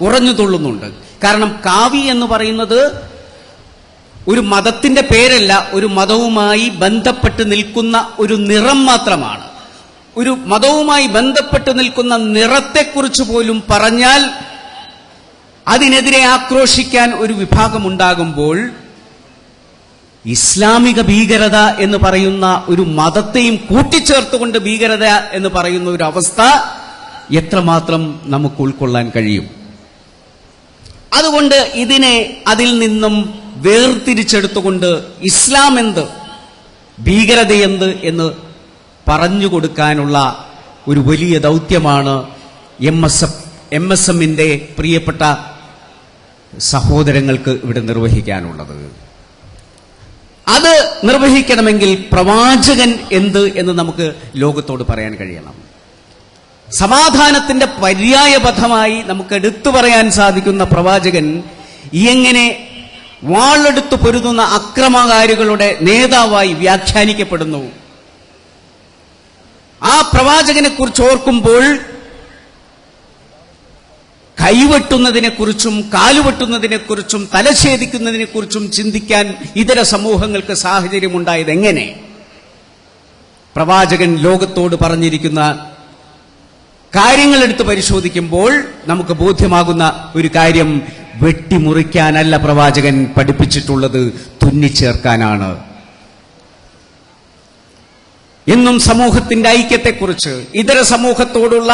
ഉറഞ്ഞു തുള്ളുന്നുണ്ട്. കാരണം കാവി എന്ന് പറയുന്നത് ഒരു മതത്തിന്റെ പേരല്ല, ഒരു മതവുമായി ബന്ധപ്പെട്ട് നിൽക്കുന്ന ഒരു നിറം മാത്രമാണ്. ഒരു മതവുമായി ബന്ധപ്പെട്ട് നിൽക്കുന്ന നിറത്തെക്കുറിച്ച് പോലും പറഞ്ഞാൽ അതിനെതിരെ ആക്രോശിക്കാൻ ഒരു വിഭാഗമുണ്ടാകുമ്പോൾ ഇസ്ലാമിക ഭീകരത എന്ന് പറയുന്ന ഒരു മതത്തെയും കൂട്ടിച്ചേർത്തുകൊണ്ട് ഭീകരത എന്ന് പറയുന്ന ഒരു അവസ്ഥ എത്രമാത്രം നമുക്ക് ഉൾക്കൊള്ളാൻ കഴിയും? അതുകൊണ്ട് ഇതിനെ അതിൽ നിന്നും വേർതിരിച്ചെടുത്തുകൊണ്ട് ഇസ്ലാം എന്ത്, ഭീകരതയെന്ത് എന്ന് പറഞ്ഞു കൊടുക്കാനുള്ള ഒരു വലിയ ദൗത്യമാണ് MSMന്റെ പ്രിയപ്പെട്ട സഹോദരങ്ങൾക്ക് ഇവിടെ നിർവഹിക്കാനുള്ളത്. അത് നിർവഹിക്കണമെങ്കിൽ പ്രവാചകൻ എന്ത് എന്ന് നമുക്ക് ലോകത്തോട് പറയാൻ കഴിയണം. സമാധാനത്തിന്റെ പര്യായപഥമായി നമുക്ക് എടുത്തു പറയാൻ സാധിക്കുന്ന പ്രവാചകൻ എങ്ങനെ വാളെടുത്ത് പൊരുതുന്ന അക്രമകാരികളുടെ നേതാവായി വ്യാഖ്യാനിക്കപ്പെടുന്നു? ആ പ്രവാചകനെ കുറിച്ച് ഓർക്കുമ്പോൾ കൈവെട്ടുന്നതിനെക്കുറിച്ചും കാലുവെട്ടുന്നതിനെക്കുറിച്ചും തലഛേദിക്കുന്നതിനെക്കുറിച്ചും ചിന്തിക്കാൻ ഇതര സമൂഹങ്ങൾക്ക് സാഹചര്യമുണ്ടായത് എങ്ങനെ? പ്രവാചകൻ ലോകത്തോട് പറഞ്ഞിരിക്കുന്ന കാര്യങ്ങളെടുത്ത് പരിശോധിക്കുമ്പോൾ നമുക്ക് ബോധ്യമാകുന്ന ഒരു കാര്യം, വെട്ടിമുറിക്കാനല്ല പ്രവാചകൻ പഠിപ്പിച്ചിട്ടുള്ളത്, തുന്നിച്ചേർക്കാനാണ്. എന്നും സമൂഹത്തിന്റെ ഐക്യത്തെക്കുറിച്ച്, ഇതര സമൂഹത്തോടുള്ള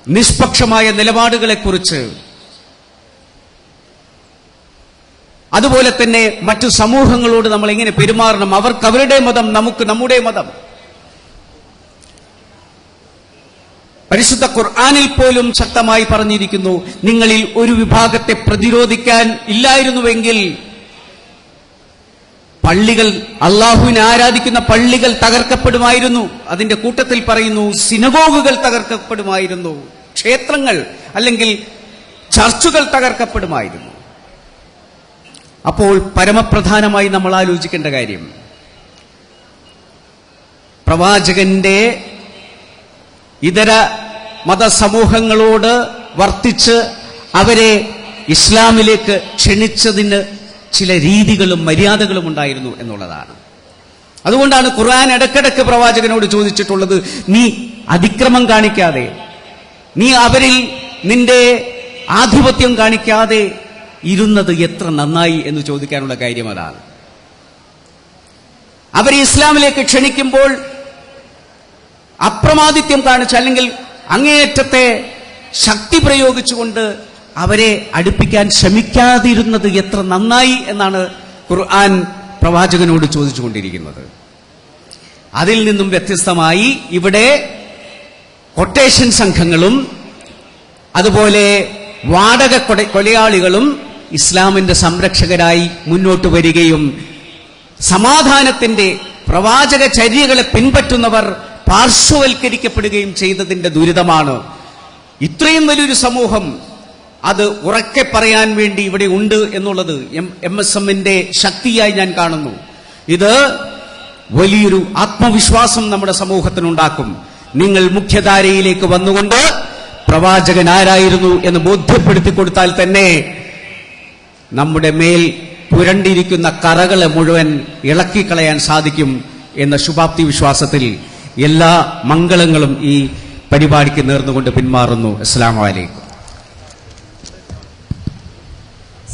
നിഷ്പക്ഷമായ നിലപാടുകളെക്കുറിച്ച്, അതുപോലെ തന്നെ മറ്റു സമൂഹങ്ങളോട് നമ്മൾ എങ്ങനെ പെരുമാറണം, അവർക്ക് അവരുടെ മതം, നമുക്ക് നമ്മുടെ മതം. പരിശുദ്ധ ഖുർആനിൽ പോലും ശക്തമായി പറഞ്ഞിരിക്കുന്നു, നിങ്ങളിൽ ഒരു വിഭാഗത്തെ പ്രതിരോധിക്കാൻ ഇല്ലായിരുന്നുവെങ്കിൽ പള്ളികൾ, അള്ളാഹുവിനെ ആരാധിക്കുന്ന പള്ളികൾ തകർക്കപ്പെടുമായിരുന്നു. അതിന്റെ കൂട്ടത്തിൽ പറയുന്നു സിനഗോഗുകൾ തകർക്കപ്പെടുമായിരുന്നു, ക്ഷേത്രങ്ങൾ അല്ലെങ്കിൽ ചർച്ചുകൾ തകർക്കപ്പെടുമായിരുന്നു. അപ്പോൾ പരമപ്രധാനമായി നമ്മൾ ആലോചിക്കേണ്ട കാര്യം, പ്രവാചകന്റെ ഇതര മതസമൂഹങ്ങളോട് വർത്തിച്ച് അവരെ ഇസ്ലാമിലേക്ക് ക്ഷണിച്ചതിന് ചില രീതികളും മര്യാദകളും ഉണ്ടായിരുന്നു എന്നുള്ളതാണ്. അതുകൊണ്ടാണ് ഖുർആൻ ഇടയ്ക്കിടയ്ക്ക് പ്രവാചകനോട് ചോദിച്ചിട്ടുള്ളത്, നീ അതിക്രമം കാണിക്കാതെ, നീ അവരിൽ നിന്റെ ആധിപത്യം കാണിക്കാതെ ഇരുന്നത് എത്ര നന്നായി എന്ന് ചോദിക്കാനുള്ള കാര്യം അതാണ്. അവരെ ഇസ്ലാമിലേക്ക് ക്ഷണിക്കുമ്പോൾ അപ്രമാദിത്യം കാണിച്ച് അല്ലെങ്കിൽ അങ്ങേയറ്റത്തെ ശക്തി പ്രയോഗിച്ചുകൊണ്ട് അവരെ അടുപ്പിക്കാൻ ശ്രമിക്കാതിരുന്നത് എത്ര നന്നായി എന്നാണ് ഖുർആൻ പ്രവാചകനോട് ചോദിച്ചുകൊണ്ടിരിക്കുന്നത്. അതിൽ നിന്നും വ്യത്യസ്തമായി ഇവിടെ കൊട്ടേഷൻ സംഘങ്ങളും അതുപോലെ വാടക കൊലയാളികളും ഇസ്ലാമിന്റെ സംരക്ഷകരായി മുന്നോട്ട് വരികയും സമാധാനത്തിന്റെ പ്രവാചക ചര്യകളെ പിൻപറ്റുന്നവർ പാർശ്വവൽക്കരിക്കപ്പെടുകയും ചെയ്തതിന്റെ ദുരിതമാണ്. ഇത്രയും വലിയൊരു സമൂഹം അത് ഉറക്കെ പറയാൻ വേണ്ടി ഇവിടെ ഉണ്ട് എന്നുള്ളത് MSMന്റെ ശക്തിയായി ഞാൻ കാണുന്നു. ഇത് വലിയൊരു ആത്മവിശ്വാസം നമ്മുടെ സമൂഹത്തിനുണ്ടാക്കും. നിങ്ങൾ മുഖ്യധാരയിലേക്ക് വന്നുകൊണ്ട് പ്രവാചകൻ ആരായിരുന്നു എന്ന് ബോധ്യപ്പെടുത്തി കൊടുത്താൽ തന്നെ നമ്മുടെ മേൽ പുരണ്ടിരിക്കുന്ന കറകളെ മുഴുവൻ ഇളക്കിക്കളയാൻ സാധിക്കും എന്ന ശുഭാപ്തി വിശ്വാസത്തിൽ എല്ലാ മംഗളങ്ങളും ഈ പരിപാടിക്ക് നേർന്നുകൊണ്ട് പിന്മാറുന്നു. അസ്സലാമു അലൈക്കും.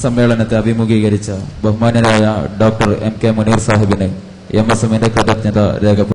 സമ്മേളനത്തെ അഭിമുഖീകരിച്ച ബഹുമാനരായ ഡോക്ടർ MK മുനീർ സാഹിബിന് MSMന്റെ കൃതജ്ഞത രേഖപ്പെടുത്തി.